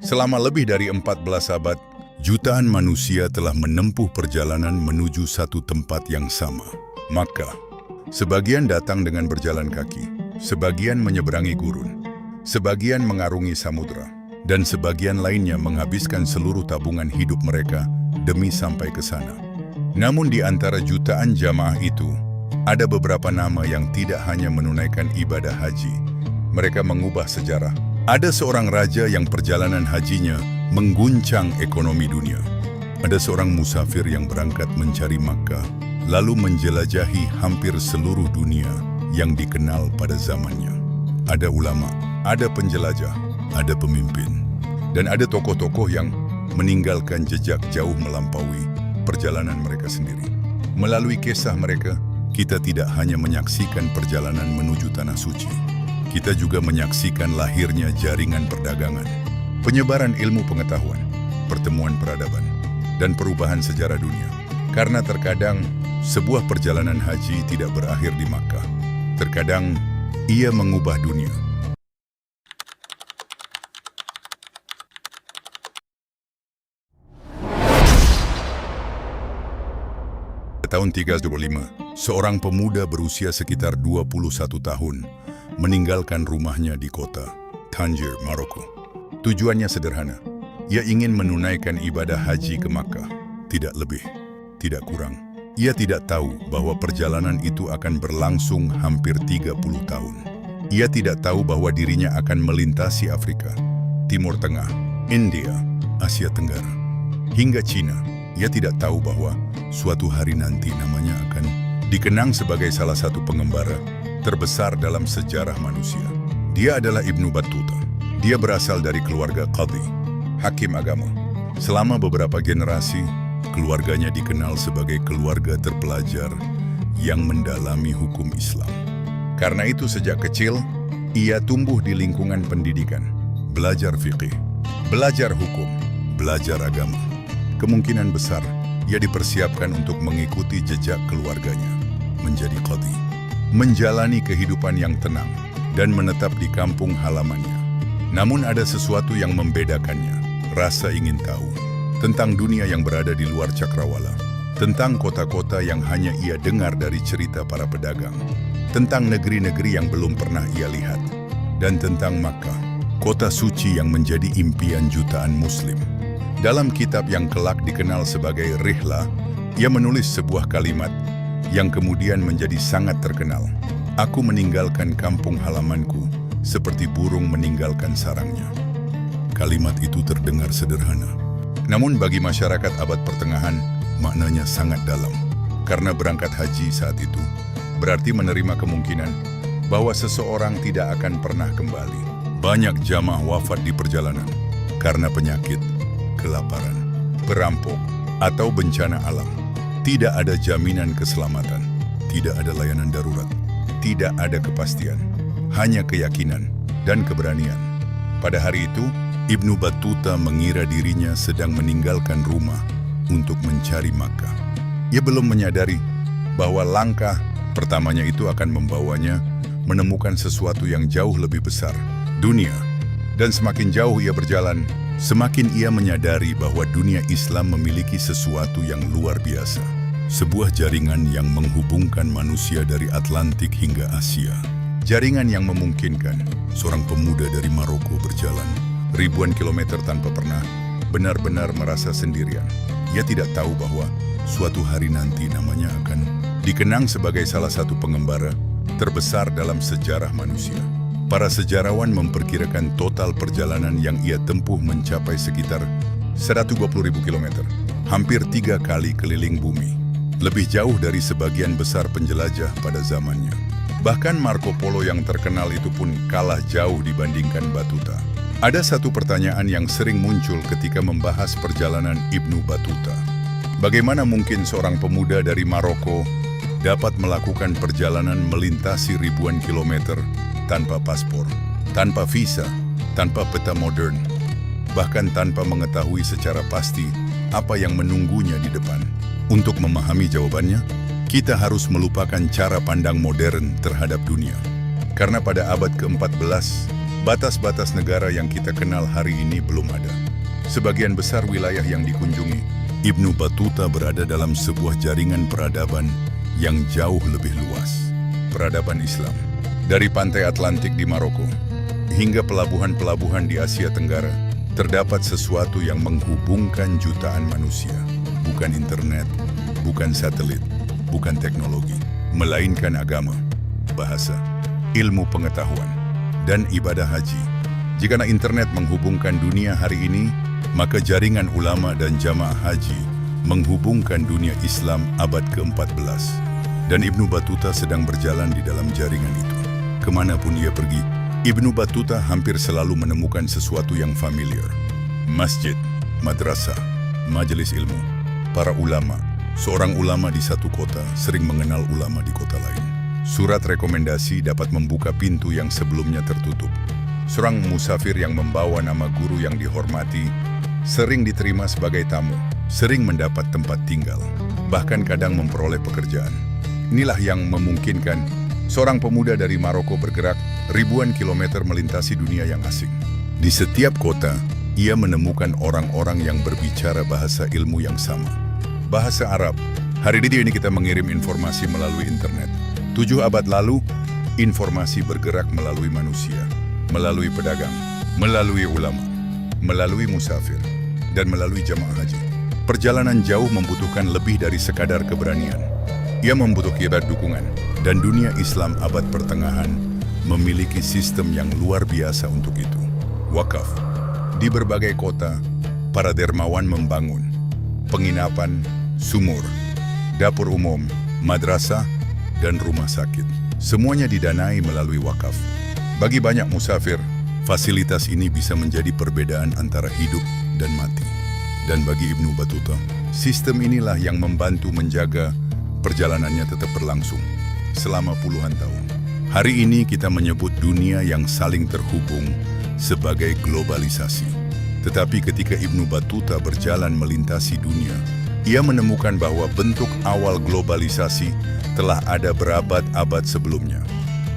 Selama lebih dari 14 abad, jutaan manusia telah menempuh perjalanan menuju satu tempat yang sama, Makkah. Sebagian datang dengan berjalan kaki, sebagian menyeberangi gurun, sebagian mengarungi samudera, dan sebagian lainnya menghabiskan seluruh tabungan hidup mereka demi sampai ke sana. Namun di antara jutaan jamaah itu, ada beberapa nama yang tidak hanya menunaikan ibadah haji, mereka mengubah sejarah. Ada seorang raja yang perjalanan hajinya mengguncang ekonomi dunia. Ada seorang musafir yang berangkat mencari Makkah, lalu menjelajahi hampir seluruh dunia yang dikenal pada zamannya. Ada ulama, ada penjelajah, ada pemimpin, dan ada tokoh-tokoh yang meninggalkan jejak jauh melampaui perjalanan mereka sendiri. Melalui kisah mereka, kita tidak hanya menyaksikan perjalanan menuju Tanah Suci, kita juga menyaksikan lahirnya jaringan perdagangan, penyebaran ilmu pengetahuan, pertemuan peradaban, dan perubahan sejarah dunia. Karena terkadang sebuah perjalanan haji tidak berakhir di Makkah. Terkadang ia mengubah dunia. Tahun 325, seorang pemuda berusia sekitar 21 tahun meninggalkan rumahnya di kota Tangier, Maroko. Tujuannya sederhana. Ia ingin menunaikan ibadah haji ke Makkah. Tidak lebih, tidak kurang. Ia tidak tahu bahwa perjalanan itu akan berlangsung hampir 30 tahun. Ia tidak tahu bahwa dirinya akan melintasi Afrika, Timur Tengah, India, Asia Tenggara, hingga Cina. Ia tidak tahu bahwa suatu hari nanti namanya akan dikenang sebagai salah satu pengembara terbesar dalam sejarah manusia. Dia adalah Ibnu Battuta. Dia berasal dari keluarga qadhi, hakim agama. Selama beberapa generasi, keluarganya dikenal sebagai keluarga terpelajar yang mendalami hukum Islam. Karena itu sejak kecil, ia tumbuh di lingkungan pendidikan, belajar fikih, belajar hukum, belajar agama. Kemungkinan besar, ia dipersiapkan untuk mengikuti jejak keluarganya, menjadi qadhi, menjalani kehidupan yang tenang, dan menetap di kampung halamannya. Namun ada sesuatu yang membedakannya, rasa ingin tahu, tentang dunia yang berada di luar cakrawala, tentang kota-kota yang hanya ia dengar dari cerita para pedagang, tentang negeri-negeri yang belum pernah ia lihat, dan tentang Makkah, kota suci yang menjadi impian jutaan muslim. Dalam kitab yang kelak dikenal sebagai Rihlah, ia menulis sebuah kalimat yang kemudian menjadi sangat terkenal. Aku meninggalkan kampung halamanku seperti burung meninggalkan sarangnya. Kalimat itu terdengar sederhana. Namun bagi masyarakat abad pertengahan, maknanya sangat dalam. Karena berangkat haji saat itu berarti menerima kemungkinan bahwa seseorang tidak akan pernah kembali. Banyak jamaah wafat di perjalanan karena penyakit, kelaparan, perampok, atau bencana alam. Tidak ada jaminan keselamatan, tidak ada layanan darurat, tidak ada kepastian, hanya keyakinan dan keberanian. Pada hari itu, Ibnu Battuta mengira dirinya sedang meninggalkan rumah untuk mencari Makkah. Ia belum menyadari bahwa langkah pertamanya itu akan membawanya menemukan sesuatu yang jauh lebih besar, dunia. Dan semakin jauh ia berjalan, semakin ia menyadari bahwa dunia Islam memiliki sesuatu yang luar biasa. Sebuah jaringan yang menghubungkan manusia dari Atlantik hingga Asia. Jaringan yang memungkinkan seorang pemuda dari Maroko berjalan ribuan kilometer tanpa pernah benar-benar merasa sendirian. Ia tidak tahu bahwa suatu hari nanti namanya akan dikenang sebagai salah satu pengembara terbesar dalam sejarah manusia. Para sejarawan memperkirakan total perjalanan yang ia tempuh mencapai sekitar 120.000 km, hampir 3 kali keliling bumi. Lebih jauh dari sebagian besar penjelajah pada zamannya. Bahkan Marco Polo yang terkenal itu pun kalah jauh dibandingkan Battuta. Ada satu pertanyaan yang sering muncul ketika membahas perjalanan Ibnu Battuta. Bagaimana mungkin seorang pemuda dari Maroko dapat melakukan perjalanan melintasi ribuan kilometer tanpa paspor, tanpa visa, tanpa peta modern, bahkan tanpa mengetahui secara pasti apa yang menunggunya di depan? Untuk memahami jawabannya, kita harus melupakan cara pandang modern terhadap dunia. Karena pada abad ke-14, Batas-batas negara yang kita kenal hari ini belum ada. Sebagian besar wilayah yang dikunjungi, Ibnu Battuta berada dalam sebuah jaringan peradaban yang jauh lebih luas. Peradaban Islam. Dari pantai Atlantik di Maroko, hingga pelabuhan-pelabuhan di Asia Tenggara, terdapat sesuatu yang menghubungkan jutaan manusia. Bukan internet, bukan satelit, bukan teknologi, melainkan agama, bahasa, ilmu pengetahuan, dan ibadah haji. Jika internet menghubungkan dunia hari ini, maka jaringan ulama dan jamaah haji menghubungkan dunia Islam abad ke-14. Dan Ibnu Battuta sedang berjalan di dalam jaringan itu. Kemanapun ia pergi, Ibnu Battuta hampir selalu menemukan sesuatu yang familiar. Masjid, madrasah, majelis ilmu, para ulama. Seorang ulama di satu kota sering mengenal ulama di kota lain. Surat rekomendasi dapat membuka pintu yang sebelumnya tertutup. Seorang musafir yang membawa nama guru yang dihormati sering diterima sebagai tamu, sering mendapat tempat tinggal, bahkan kadang memperoleh pekerjaan. Inilah yang memungkinkan seorang pemuda dari Maroko bergerak ribuan kilometer melintasi dunia yang asing. Di setiap kota, ia menemukan orang-orang yang berbicara bahasa ilmu yang sama. Bahasa Arab. Hari ini kita mengirim informasi melalui internet. 7 abad lalu, informasi bergerak melalui manusia, melalui pedagang, melalui ulama, melalui musafir, dan melalui jamaah haji. Perjalanan jauh membutuhkan lebih dari sekadar keberanian. Ia membutuhkan dukungan, dan dunia Islam abad pertengahan memiliki sistem yang luar biasa untuk itu. Wakaf. Di berbagai kota, para dermawan membangun penginapan, sumur, dapur umum, madrasah, dan rumah sakit. Semuanya didanai melalui wakaf. Bagi banyak musafir, fasilitas ini bisa menjadi perbedaan antara hidup dan mati. Dan bagi Ibnu Battuta, sistem inilah yang membantu menjaga perjalanannya tetap berlangsung selama puluhan tahun. Hari ini kita menyebut dunia yang saling terhubung sebagai globalisasi. Tetapi ketika Ibnu Battuta berjalan melintasi dunia, ia menemukan bahwa bentuk awal globalisasi telah ada berabad-abad sebelumnya.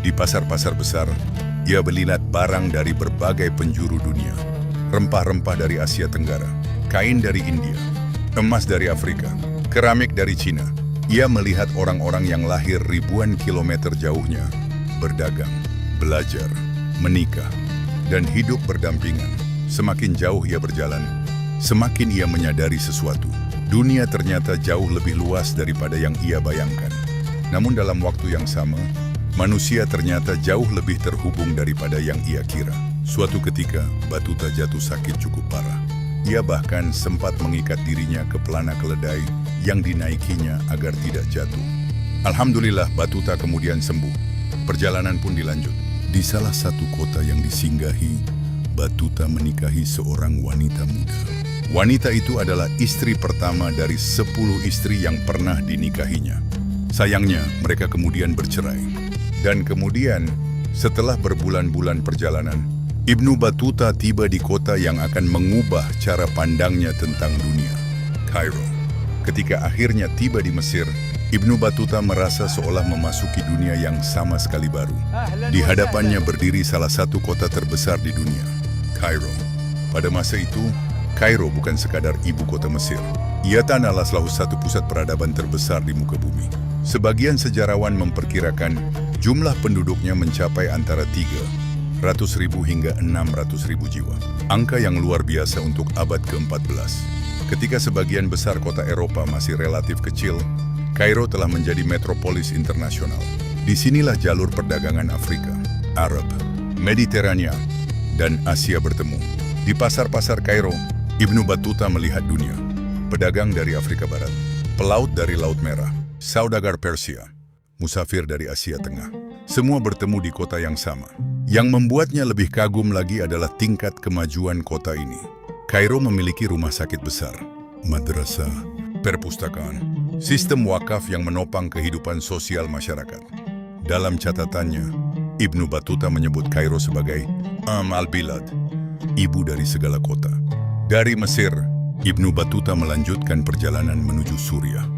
Di pasar-pasar besar, ia melihat barang dari berbagai penjuru dunia. Rempah-rempah dari Asia Tenggara, kain dari India, emas dari Afrika, keramik dari Cina. Ia melihat orang-orang yang lahir ribuan kilometer jauhnya berdagang, belajar, menikah, dan hidup berdampingan. Semakin jauh ia berjalan, semakin ia menyadari sesuatu. Dunia ternyata jauh lebih luas daripada yang ia bayangkan. Namun dalam waktu yang sama, manusia ternyata jauh lebih terhubung daripada yang ia kira. Suatu ketika, Battuta jatuh sakit cukup parah. Ia bahkan sempat mengikat dirinya ke pelana keledai yang dinaikinya agar tidak jatuh. Alhamdulillah, Battuta kemudian sembuh. Perjalanan pun dilanjut. Di salah satu kota yang disinggahi, Battuta menikahi seorang wanita muda. Wanita itu adalah istri pertama dari 10 istri yang pernah dinikahinya. Sayangnya, mereka kemudian bercerai. Dan kemudian, setelah berbulan-bulan perjalanan, Ibnu Battuta tiba di kota yang akan mengubah cara pandangnya tentang dunia, Kairo. Ketika akhirnya tiba di Mesir, Ibnu Battuta merasa seolah memasuki dunia yang sama sekali baru. Di hadapannya berdiri salah satu kota terbesar di dunia, Kairo. Pada masa itu, Kairo bukan sekadar ibu kota Mesir. Ia adalah salah satu pusat peradaban terbesar di muka bumi. Sebagian sejarawan memperkirakan jumlah penduduknya mencapai antara 300.000 hingga 600.000 jiwa. Angka yang luar biasa untuk abad ke-14. Ketika sebagian besar kota Eropa masih relatif kecil, Kairo telah menjadi metropolis internasional. Disinilah jalur perdagangan Afrika, Arab, Mediterania, dan Asia bertemu. Di pasar-pasar Kairo, Ibnu Battuta melihat dunia. Pedagang dari Afrika Barat, pelaut dari Laut Merah, saudagar Persia, musafir dari Asia Tengah. Semua bertemu di kota yang sama. Yang membuatnya lebih kagum lagi adalah tingkat kemajuan kota ini. Kairo memiliki rumah sakit besar, madrasah, perpustakaan, sistem wakaf yang menopang kehidupan sosial masyarakat. Dalam catatannya, Ibnu Battuta menyebut Kairo sebagai al-Bilad, ibu dari segala kota. Dari Mesir, Ibnu Battuta melanjutkan perjalanan menuju Suriah.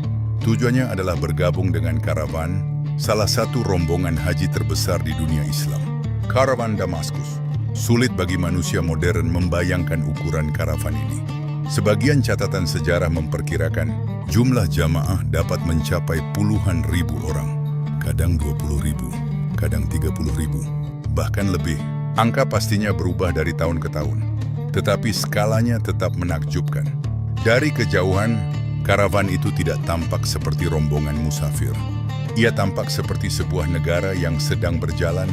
Tujuannya adalah bergabung dengan karavan, salah satu rombongan haji terbesar di dunia Islam, Karavan Damaskus. Sulit bagi manusia modern membayangkan ukuran karavan ini. Sebagian catatan sejarah memperkirakan jumlah jamaah dapat mencapai puluhan ribu orang. Kadang 20.000, kadang 30.000, bahkan lebih. Angka pastinya berubah dari tahun ke tahun, tetapi skalanya tetap menakjubkan. Dari kejauhan, karavan itu tidak tampak seperti rombongan musafir. Ia tampak seperti sebuah negara yang sedang berjalan.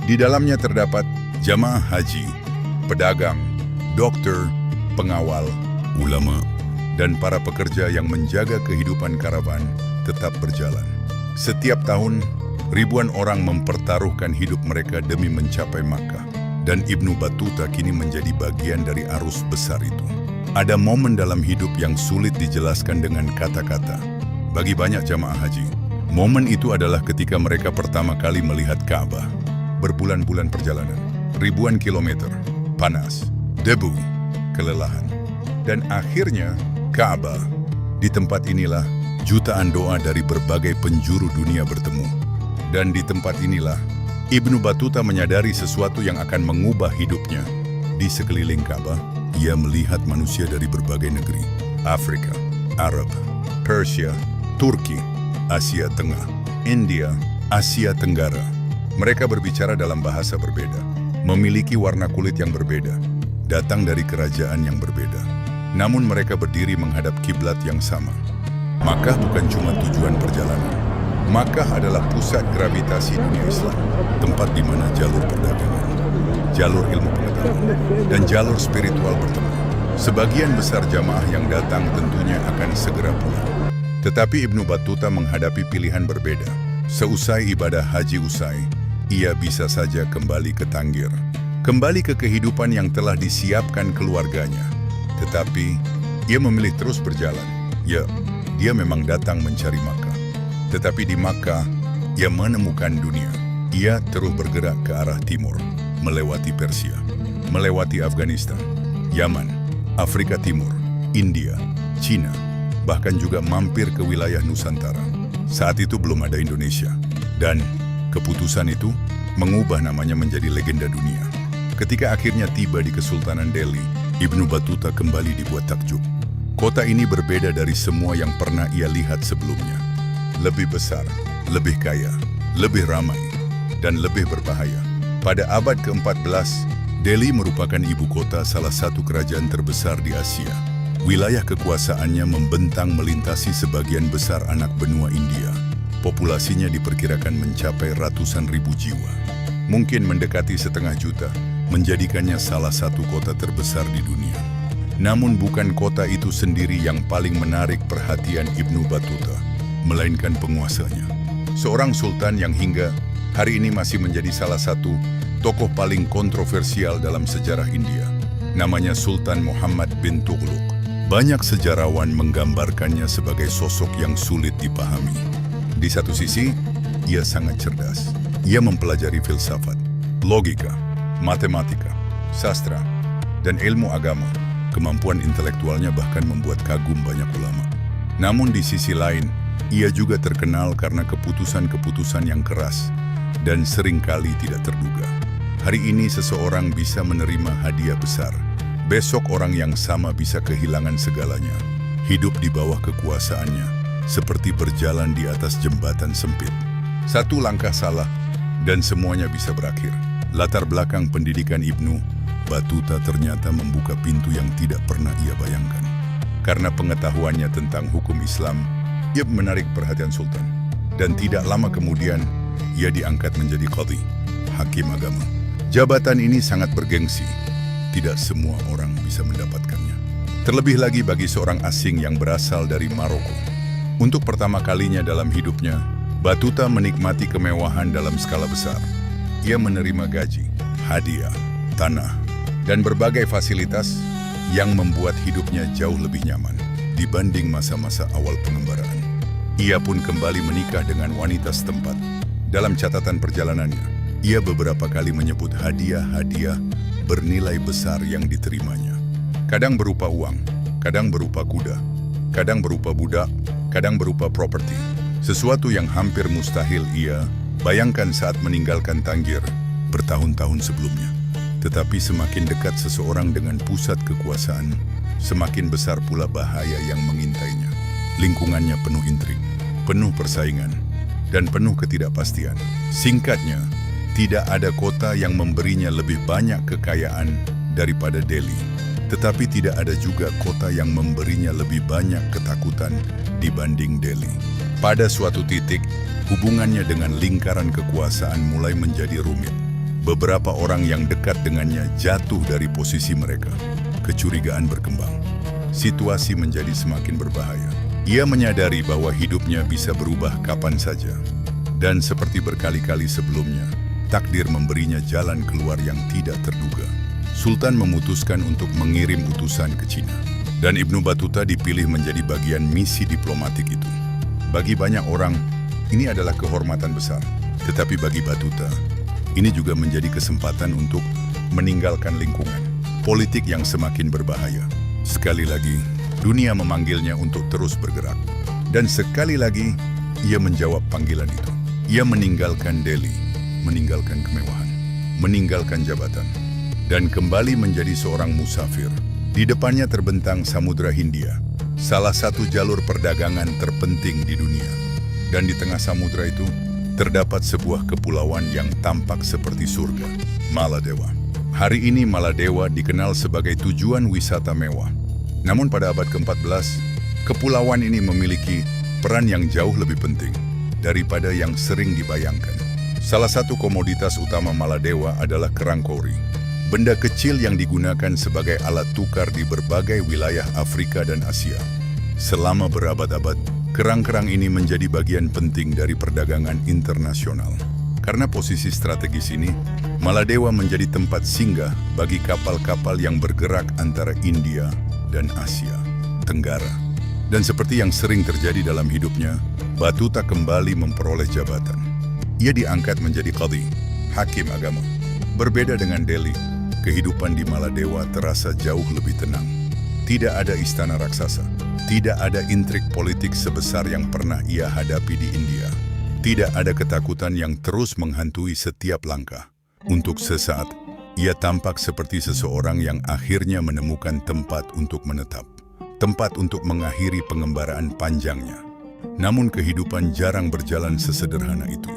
Di dalamnya terdapat jamaah haji, pedagang, dokter, pengawal, ulama, dan para pekerja yang menjaga kehidupan karavan tetap berjalan. Setiap tahun, ribuan orang mempertaruhkan hidup mereka demi mencapai Makkah, dan Ibnu Battuta kini menjadi bagian dari arus besar itu. Ada momen dalam hidup yang sulit dijelaskan dengan kata-kata. Bagi banyak jamaah haji, momen itu adalah ketika mereka pertama kali melihat Ka'bah. Berbulan-bulan perjalanan, ribuan kilometer, panas, debu, kelelahan, dan akhirnya Ka'bah. Di tempat inilah jutaan doa dari berbagai penjuru dunia bertemu. Dan di tempat inilah Ibnu Battuta menyadari sesuatu yang akan mengubah hidupnya. Di sekeliling Ka'bah, ia melihat manusia dari berbagai negeri. Afrika, Arab, Persia, Turki, Asia Tengah, India, Asia Tenggara. Mereka berbicara dalam bahasa berbeda, memiliki warna kulit yang berbeda, datang dari kerajaan yang berbeda. Namun mereka berdiri menghadap kiblat yang sama. Makkah bukan cuma tujuan perjalanan. Makkah adalah pusat gravitasi dunia Islam, tempat di mana jalur perdagangan, jalur ilmu pengetahuan, dan jalur spiritual bertemu. Sebagian besar jamaah yang datang tentunya akan segera pulang. Tetapi Ibnu Battuta menghadapi pilihan berbeda. Seusai ibadah haji usai, ia bisa saja kembali ke Tangier, kembali ke kehidupan yang telah disiapkan keluarganya. Tetapi, ia memilih terus berjalan. Ya, dia memang datang mencari Makkah. Tetapi di Makkah, ia menemukan dunia. Ia terus bergerak ke arah timur, melewati Persia, melewati Afghanistan, Yaman, Afrika Timur, India, Cina, bahkan juga mampir ke wilayah Nusantara. Saat itu belum ada Indonesia. Dan keputusan itu mengubah namanya menjadi legenda dunia. Ketika akhirnya tiba di Kesultanan Delhi, Ibnu Battuta kembali dibuat takjub. Kota ini berbeda dari semua yang pernah ia lihat sebelumnya. Lebih besar, lebih kaya, lebih ramai, dan lebih berbahaya. Pada abad ke-14, Delhi merupakan ibu kota salah satu kerajaan terbesar di Asia. Wilayah kekuasaannya membentang melintasi sebagian besar anak benua India. Populasinya diperkirakan mencapai ratusan ribu jiwa. Mungkin mendekati 500 juta, menjadikannya salah satu kota terbesar di dunia. Namun bukan kota itu sendiri yang paling menarik perhatian Ibnu Battuta, melainkan penguasanya. Seorang sultan yang hingga hari ini masih menjadi salah satu tokoh paling kontroversial dalam sejarah India. Namanya Sultan Muhammad bin Tughlaq. Banyak sejarawan menggambarkannya sebagai sosok yang sulit dipahami. Di satu sisi, ia sangat cerdas. Ia mempelajari filsafat, logika, matematika, sastra, dan ilmu agama. Kemampuan intelektualnya bahkan membuat kagum banyak ulama. Namun di sisi lain, ia juga terkenal karena keputusan-keputusan yang keras dan seringkali tidak terduga. Hari ini seseorang bisa menerima hadiah besar. Besok orang yang sama bisa kehilangan segalanya. Hidup di bawah kekuasaannya, seperti berjalan di atas jembatan sempit. Satu langkah salah, dan semuanya bisa berakhir. Latar belakang pendidikan Ibnu Battuta ternyata membuka pintu yang tidak pernah ia bayangkan. Karena pengetahuannya tentang hukum Islam, ia menarik perhatian sultan. Dan tidak lama kemudian, ia diangkat menjadi qadhi, hakim agama. Jabatan ini sangat bergengsi. Tidak semua orang bisa mendapatkannya. Terlebih lagi bagi seorang asing yang berasal dari Maroko. Untuk pertama kalinya dalam hidupnya, Battuta menikmati kemewahan dalam skala besar. Ia menerima gaji, hadiah, tanah, dan berbagai fasilitas yang membuat hidupnya jauh lebih nyaman dibanding masa-masa awal pengembaraan. Ia pun kembali menikah dengan wanita setempat. Dalam catatan perjalanannya, ia beberapa kali menyebut hadiah-hadiah bernilai besar yang diterimanya. Kadang berupa uang, kadang berupa kuda, kadang berupa budak, kadang berupa properti. Sesuatu yang hampir mustahil ia bayangkan saat meninggalkan Tangier bertahun-tahun sebelumnya. Tetapi semakin dekat seseorang dengan pusat kekuasaan, semakin besar pula bahaya yang mengintainya. Lingkungannya penuh intrik, penuh persaingan, dan penuh ketidakpastian. Singkatnya, tidak ada kota yang memberinya lebih banyak kekayaan daripada Delhi. Tetapi tidak ada juga kota yang memberinya lebih banyak ketakutan dibanding Delhi. Pada suatu titik, hubungannya dengan lingkaran kekuasaan mulai menjadi rumit. Beberapa orang yang dekat dengannya jatuh dari posisi mereka. Kecurigaan berkembang. Situasi menjadi semakin berbahaya. Ia menyadari bahwa hidupnya bisa berubah kapan saja. Dan seperti berkali-kali sebelumnya, takdir memberinya jalan keluar yang tidak terduga. Sultan memutuskan untuk mengirim utusan ke Cina. Dan Ibnu Battuta dipilih menjadi bagian misi diplomatik itu. Bagi banyak orang, ini adalah kehormatan besar. Tetapi bagi Battuta, ini juga menjadi kesempatan untuk meninggalkan lingkungan politik yang semakin berbahaya. Sekali lagi, dunia memanggilnya untuk terus bergerak. Dan sekali lagi, ia menjawab panggilan itu. Ia meninggalkan Delhi, meninggalkan kemewahan, meninggalkan jabatan, dan kembali menjadi seorang musafir. Di depannya terbentang Samudra Hindia, salah satu jalur perdagangan terpenting di dunia. Dan di tengah samudra itu, terdapat sebuah kepulauan yang tampak seperti surga, Maladewa. Hari ini Maladewa dikenal sebagai tujuan wisata mewah. Namun pada abad ke-14, kepulauan ini memiliki peran yang jauh lebih penting daripada yang sering dibayangkan. Salah satu komoditas utama Maladewa adalah kerang kori, benda kecil yang digunakan sebagai alat tukar di berbagai wilayah Afrika dan Asia. Selama berabad-abad, kerang-kerang ini menjadi bagian penting dari perdagangan internasional. Karena posisi strategis ini, Maladewa menjadi tempat singgah bagi kapal-kapal yang bergerak antara India dan Asia Tenggara. Dan seperti yang sering terjadi dalam hidupnya, Battuta kembali memperoleh jabatan. Ia diangkat menjadi qadhi, hakim agama. Berbeda dengan Delhi, kehidupan di Maladewa terasa jauh lebih tenang. Tidak ada istana raksasa. Tidak ada intrik politik sebesar yang pernah ia hadapi di India. Tidak ada ketakutan yang terus menghantui setiap langkah. Untuk sesaat, ia tampak seperti seseorang yang akhirnya menemukan tempat untuk menetap. Tempat untuk mengakhiri pengembaraan panjangnya. Namun kehidupan jarang berjalan sesederhana itu.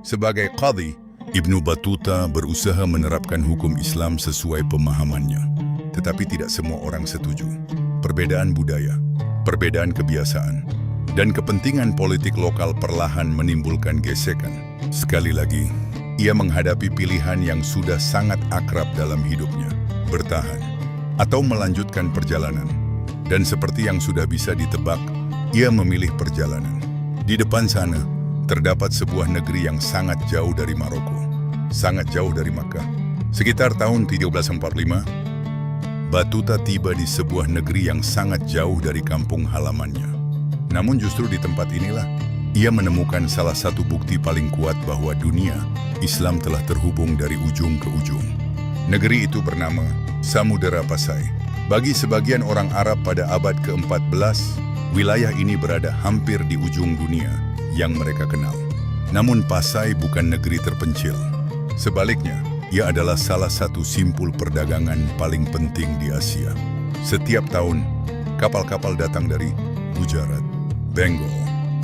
Sebagai qadhi, Ibnu Battuta berusaha menerapkan hukum Islam sesuai pemahamannya. Tetapi tidak semua orang setuju. Perbedaan budaya, perbedaan kebiasaan, dan kepentingan politik lokal perlahan menimbulkan gesekan. Sekali lagi, ia menghadapi pilihan yang sudah sangat akrab dalam hidupnya, bertahan, atau melanjutkan perjalanan. Dan seperti yang sudah bisa ditebak, ia memilih perjalanan. Di depan sana, terdapat sebuah negeri yang sangat jauh dari Maroko, sangat jauh dari Makkah. Sekitar tahun 1345, Battuta tiba di sebuah negeri yang sangat jauh dari kampung halamannya. Namun justru di tempat inilah, ia menemukan salah satu bukti paling kuat bahwa dunia Islam telah terhubung dari ujung ke ujung. Negeri itu bernama Samudera Pasai. Bagi sebagian orang Arab pada abad ke-14, wilayah ini berada hampir di ujung dunia yang mereka kenal. Namun Pasai bukan negeri terpencil. Sebaliknya, ia adalah salah satu simpul perdagangan paling penting di Asia. Setiap tahun, kapal-kapal datang dari Gujarat, Bengal,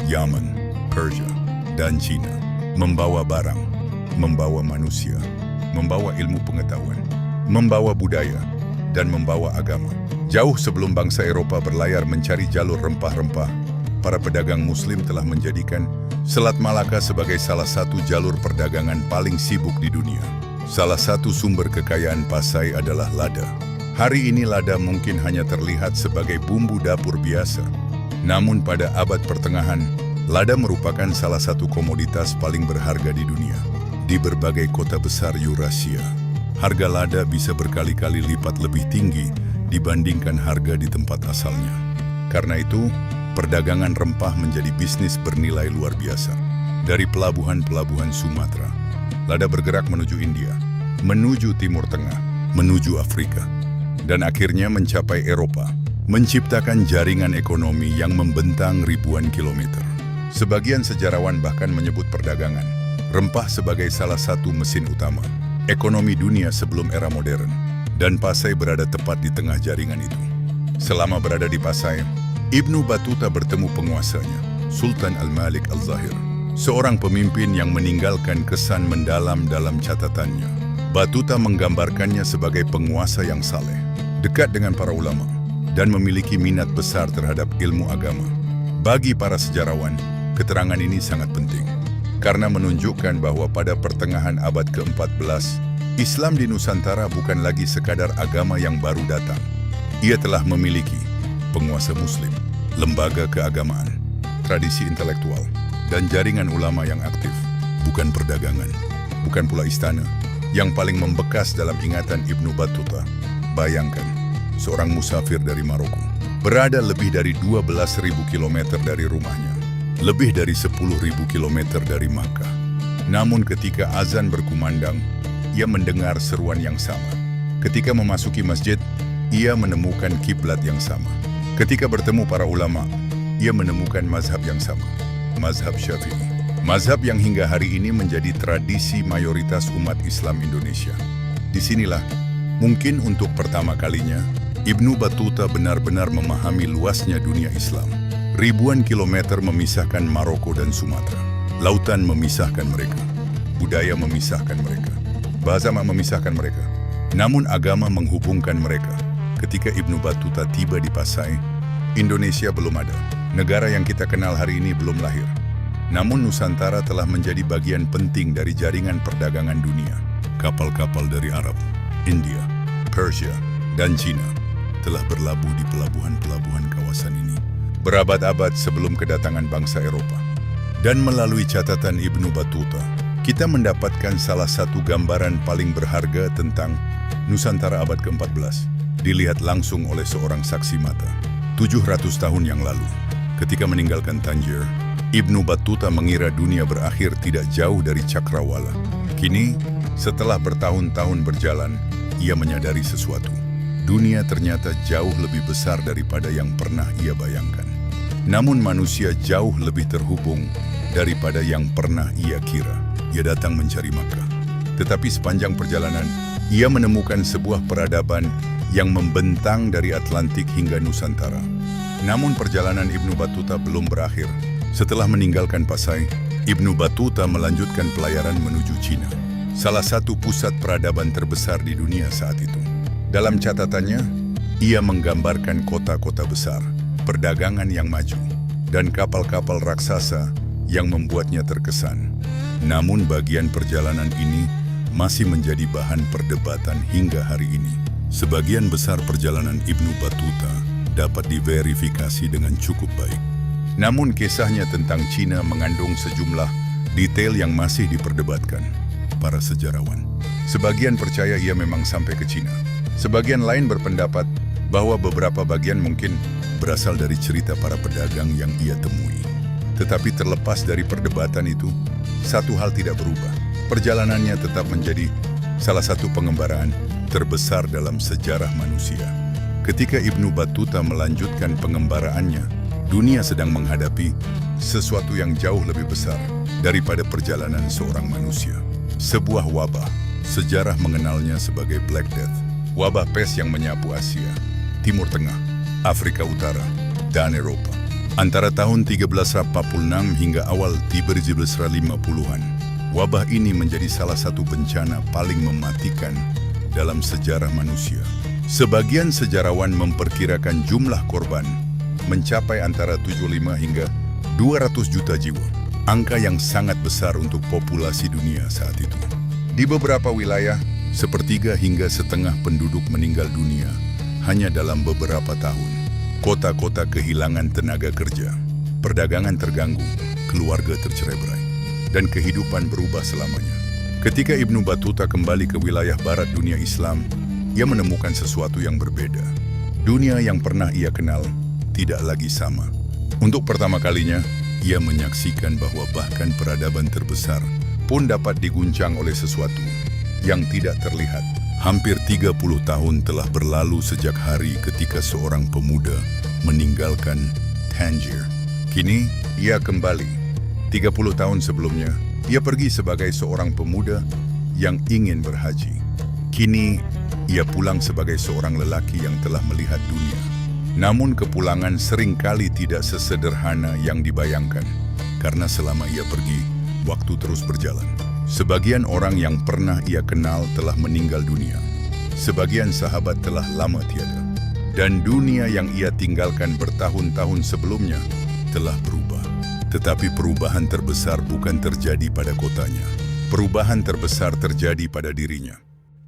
Yaman, Persia, dan Cina, membawa barang, membawa manusia, membawa ilmu pengetahuan, membawa budaya, dan membawa agama. Jauh sebelum bangsa Eropa berlayar mencari jalur rempah-rempah, para pedagang Muslim telah menjadikan Selat Malaka sebagai salah satu jalur perdagangan paling sibuk di dunia. Salah satu sumber kekayaan Pasai adalah lada. Hari ini lada mungkin hanya terlihat sebagai bumbu dapur biasa. Namun pada abad pertengahan, lada merupakan salah satu komoditas paling berharga di dunia. Di berbagai kota besar Eurasia, harga lada bisa berkali-kali lipat lebih tinggi dibandingkan harga di tempat asalnya. Karena itu, perdagangan rempah menjadi bisnis bernilai luar biasa. Dari pelabuhan-pelabuhan Sumatera, lada bergerak menuju India, menuju Timur Tengah, menuju Afrika, dan akhirnya mencapai Eropa, menciptakan jaringan ekonomi yang membentang ribuan kilometer. Sebagian sejarawan bahkan menyebut perdagangan rempah sebagai salah satu mesin utama. ekonomi dunia sebelum era modern, dan Pasai berada tepat di tengah jaringan itu. Selama berada di Pasai, Ibnu Battuta bertemu penguasanya, Sultan Al-Malik Al-Zahir, seorang pemimpin yang meninggalkan kesan mendalam dalam catatannya. Battuta menggambarkannya sebagai penguasa yang saleh, dekat dengan para ulama, dan memiliki minat besar terhadap ilmu agama. Bagi para sejarawan, keterangan ini sangat penting, karena menunjukkan bahwa pada pertengahan abad ke-14, Islam di Nusantara bukan lagi sekadar agama yang baru datang. Ia telah memiliki penguasa muslim, lembaga keagamaan, tradisi intelektual, dan jaringan ulama yang aktif. Bukan perdagangan, bukan pula istana. Yang paling membekas dalam ingatan Ibnu Battuta, bayangkan, seorang musafir dari Maroko, berada lebih dari 12.000 km dari rumahnya, lebih dari 10.000 km dari Makkah. Namun ketika azan berkumandang, ia mendengar seruan yang sama. Ketika memasuki masjid, ia menemukan kiblat yang sama. Ketika bertemu para ulama, ia menemukan mazhab yang sama, mazhab Syafi'i. Mazhab yang hingga hari ini menjadi tradisi mayoritas umat Islam Indonesia. Disinilah, mungkin untuk pertama kalinya, Ibnu Battuta benar-benar memahami luasnya dunia Islam. Ribuan kilometer memisahkan Maroko dan Sumatera. Lautan memisahkan mereka. Budaya memisahkan mereka. Bahasa memisahkan mereka. Namun agama menghubungkan mereka. Ketika Ibnu Battuta tiba di Pasai, Indonesia belum ada. Negara yang kita kenal hari ini belum lahir. Namun Nusantara telah menjadi bagian penting dari jaringan perdagangan dunia. Kapal-kapal dari Arab, India, Persia, dan Cina telah berlabuh di pelabuhan-pelabuhan kawasan ini berabad-abad sebelum kedatangan bangsa Eropa. Dan melalui catatan Ibnu Battuta, kita mendapatkan salah satu gambaran paling berharga tentang Nusantara abad ke-14, dilihat langsung oleh seorang saksi mata. 700 tahun yang lalu, ketika meninggalkan Tangier, Ibnu Battuta mengira dunia berakhir tidak jauh dari Cakrawala. Kini, setelah bertahun-tahun berjalan, ia menyadari sesuatu. Dunia ternyata jauh lebih besar daripada yang pernah ia bayangkan. Namun manusia jauh lebih terhubung daripada yang pernah ia kira. Ia datang mencari Makkah. Tetapi sepanjang perjalanan, ia menemukan sebuah peradaban yang membentang dari Atlantik hingga Nusantara. Namun perjalanan Ibnu Battuta belum berakhir. Setelah meninggalkan Pasai, Ibnu Battuta melanjutkan pelayaran menuju Cina, salah satu pusat peradaban terbesar di dunia saat itu. Dalam catatannya, ia menggambarkan kota-kota besar, perdagangan yang maju, dan kapal-kapal raksasa yang membuatnya terkesan. Namun bagian perjalanan ini masih menjadi bahan perdebatan hingga hari ini. Sebagian besar perjalanan Ibnu Battuta dapat diverifikasi dengan cukup baik. Namun kisahnya tentang Cina mengandung sejumlah detail yang masih diperdebatkan para sejarawan. Sebagian percaya ia memang sampai ke Cina. Sebagian lain berpendapat bahwa beberapa bagian mungkin berasal dari cerita para pedagang yang ia temui. Tetapi terlepas dari perdebatan itu, satu hal tidak berubah. Perjalanannya tetap menjadi salah satu pengembaraan terbesar dalam sejarah manusia. Ketika Ibnu Battuta melanjutkan pengembaraannya, dunia sedang menghadapi sesuatu yang jauh lebih besar daripada perjalanan seorang manusia. Sebuah wabah, sejarah mengenalnya sebagai Black Death. Wabah pes yang menyapu Asia, Timur Tengah, Afrika Utara, dan Eropa. Antara tahun 1346 hingga awal 1350-an, wabah ini menjadi salah satu bencana paling mematikan dalam sejarah manusia. Sebagian sejarawan memperkirakan jumlah korban mencapai antara 75 hingga 200 juta jiwa, angka yang sangat besar untuk populasi dunia saat itu. Di beberapa wilayah, sepertiga hingga setengah penduduk meninggal dunia hanya dalam beberapa tahun. Kota-kota kehilangan tenaga kerja, perdagangan terganggu, keluarga tercerai-berai, dan kehidupan berubah selamanya. Ketika Ibnu Battuta kembali ke wilayah barat dunia Islam, ia menemukan sesuatu yang berbeda. Dunia yang pernah ia kenal tidak lagi sama. Untuk pertama kalinya, ia menyaksikan bahwa bahkan peradaban terbesar pun dapat diguncang oleh sesuatu yang tidak terlihat. Hampir 30 tahun telah berlalu sejak hari ketika seorang pemuda meninggalkan Tangier. Kini, ia kembali. 30 tahun sebelumnya, ia pergi sebagai seorang pemuda yang ingin berhaji. Kini, ia pulang sebagai seorang lelaki yang telah melihat dunia. Namun kepulangan seringkali tidak sesederhana yang dibayangkan, karena selama ia pergi, waktu terus berjalan. Sebagian orang yang pernah ia kenal telah meninggal dunia. Sebagian sahabat telah lama tiada. Dan dunia yang ia tinggalkan bertahun-tahun sebelumnya telah berubah. Tetapi perubahan terbesar bukan terjadi pada kotanya. Perubahan terbesar terjadi pada dirinya.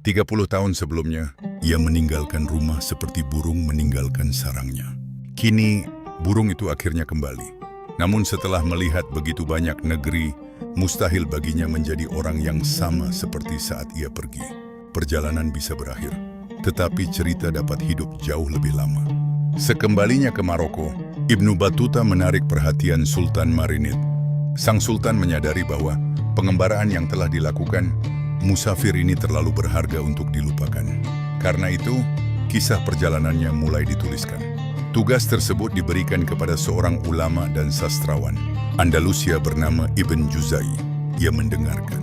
30 tahun sebelumnya, ia meninggalkan rumah seperti burung meninggalkan sarangnya. Kini, burung itu akhirnya kembali. Namun setelah melihat begitu banyak negeri, mustahil baginya menjadi orang yang sama seperti saat ia pergi. Perjalanan bisa berakhir, tetapi cerita dapat hidup jauh lebih lama. Sekembalinya ke Maroko, Ibnu Battuta menarik perhatian Sultan Marinid. Sang Sultan menyadari bahwa pengembaraan yang telah dilakukan musafir ini terlalu berharga untuk dilupakan. Karena itu, kisah perjalanannya mulai dituliskan. Tugas tersebut diberikan kepada seorang ulama dan sastrawan Andalusia bernama Ibn Juzai. Ia mendengarkan,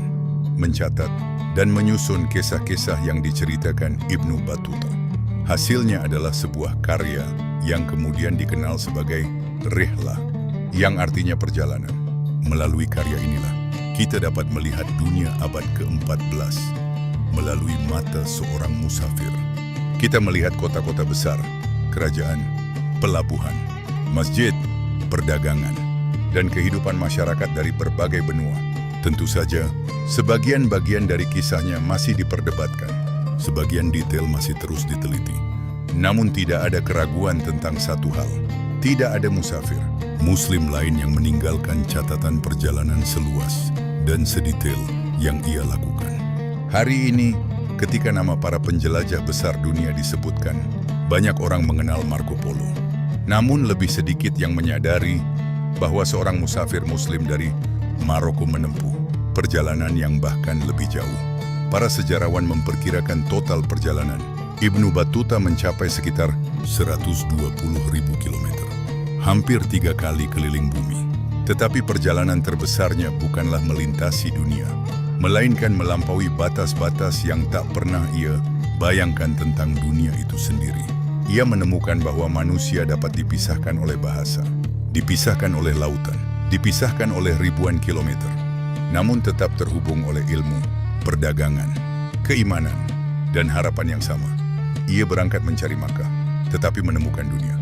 mencatat, dan menyusun kisah-kisah yang diceritakan Ibnu Battuta. Hasilnya adalah sebuah karya yang kemudian dikenal sebagai Rihlah, yang artinya perjalanan. Melalui karya inilah, kita dapat melihat dunia abad ke-14 melalui mata seorang musafir. Kita melihat kota-kota besar, kerajaan, pelabuhan, masjid, perdagangan, dan kehidupan masyarakat dari berbagai benua. Tentu saja, sebagian bagian dari kisahnya masih diperdebatkan, sebagian detail masih terus diteliti. Namun tidak ada keraguan tentang satu hal, tidak ada musafir, Muslim lain yang meninggalkan catatan perjalanan seluas dan sedetail yang ia lakukan. Hari ini, ketika nama para penjelajah besar dunia disebutkan, banyak orang mengenal Marco Polo. Namun lebih sedikit yang menyadari bahwa seorang musafir Muslim dari Maroko menempuh perjalanan yang bahkan lebih jauh. Para sejarawan memperkirakan total perjalanan Ibnu Battuta mencapai sekitar 120.000 kilometer. Hampir 3 kali keliling bumi. Tetapi perjalanan terbesarnya bukanlah melintasi dunia, melainkan melampaui batas-batas yang tak pernah ia bayangkan tentang dunia itu sendiri. Ia menemukan bahwa manusia dapat dipisahkan oleh bahasa, dipisahkan oleh lautan, dipisahkan oleh ribuan kilometer, namun tetap terhubung oleh ilmu, perdagangan, keimanan, dan harapan yang sama. Ia berangkat mencari Makkah, tetapi menemukan dunia.